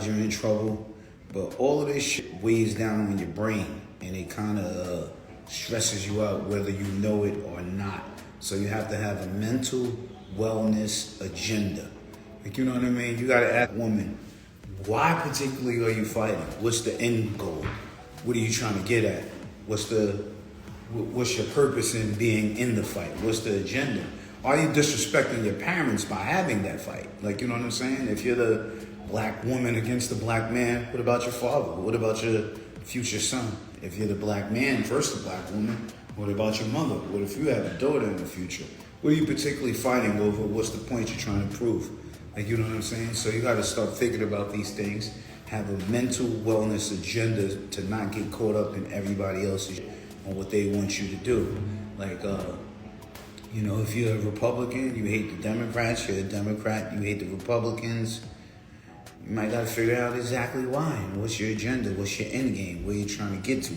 you're in trouble. But all of this shit weighs down on your brain, and it kind of stresses you out whether you know it or not. So you have to have a mental wellness agenda. Like, you know what I mean? You gotta ask a woman, why particularly are you fighting? What's the end goal? What are you trying to get at? What's your purpose in being in the fight? What's the agenda? Are you disrespecting your parents by having that fight? Like, you know what I'm saying? If you're the black woman against the black man, what about your father? What about your future son? If you're the black man versus the black woman, what about your mother? What if you have a daughter in the future? What are you particularly fighting over? What's the point you're trying to prove? Like, you know what I'm saying? So you got to start thinking about these things, have a mental wellness agenda to not get caught up in everybody else's on what they want you to do. Like, you know, if you're a Republican, you hate the Democrats. You're a Democrat, you hate the Republicans. You might got to figure out exactly why. And what's your agenda? What's your end game? Where you trying to get to?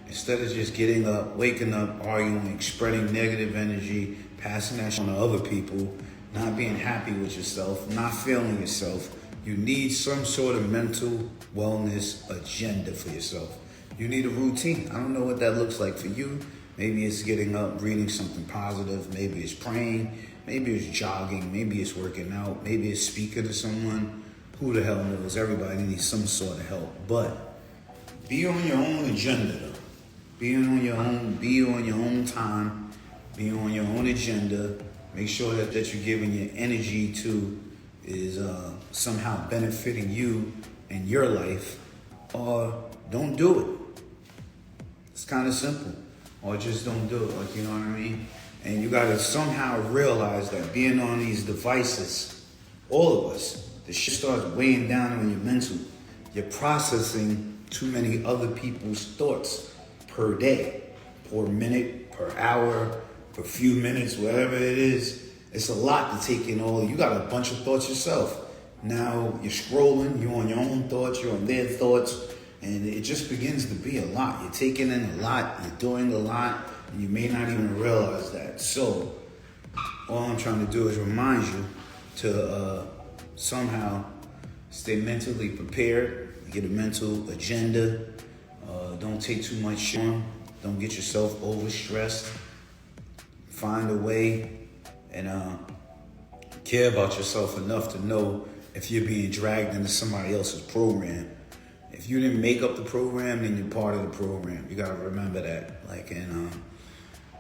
Instead of just getting up, waking up, arguing, spreading negative energy, passing that shit on to other people, not being happy with yourself, not feeling yourself, you need some sort of mental wellness agenda for yourself. You need a routine. I don't know what that looks like for you. Maybe it's getting up, reading something positive. Maybe it's praying. Maybe it's jogging. Maybe it's working out. Maybe it's speaking to someone. Who the hell knows? Everybody needs some sort of help. But be on your own agenda, though. Be on your own time. Be on your own agenda. Make sure that you're giving your energy to is somehow benefiting you and your life, or don't do it. It's kind of simple. Or just don't do it, like, you know what I mean? And you gotta somehow realize that being on these devices, all of us, the shit starts weighing down on your mental. You're processing too many other people's thoughts per day, per minute, per hour, per few minutes, whatever it is. It's a lot to take in all. You got a bunch of thoughts yourself. Now you're scrolling, you're on your own thoughts, you're on their thoughts, and it just begins to be a lot. You're taking in a lot, you're doing a lot, and you may not even realize that. So all I'm trying to do is remind you to somehow stay mentally prepared, get a mental agenda, don't take too much shit on, don't get yourself overstressed, find a way and care about yourself enough to know if you're being dragged into somebody else's program. If you didn't make up the program, then you're part of the program. You gotta remember that. Like, and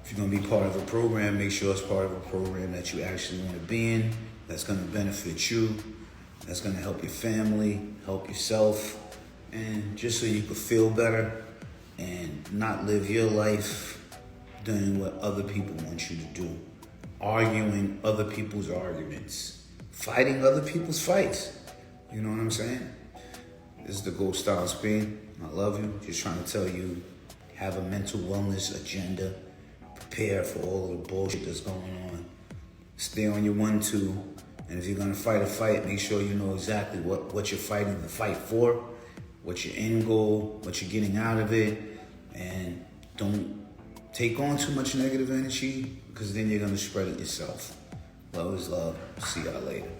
if you're gonna be part of a program, make sure it's part of a program that you actually want to be in, that's gonna benefit you, that's gonna help your family, help yourself, and just so you can feel better and not live your life doing what other people want you to do. Arguing other people's arguments. Fighting other people's fights. You know what I'm saying? This is the Gold Style Speed. I love you. Just trying to tell you, have a mental wellness agenda. Prepare for all of the bullshit that's going on. Stay on your 1-2. And if you're gonna fight a fight, make sure you know exactly what you're fighting the fight for, what's your end goal, what you're getting out of it, and don't take on too much negative energy, because then you're gonna spread it yourself. Love is love. See y'all later.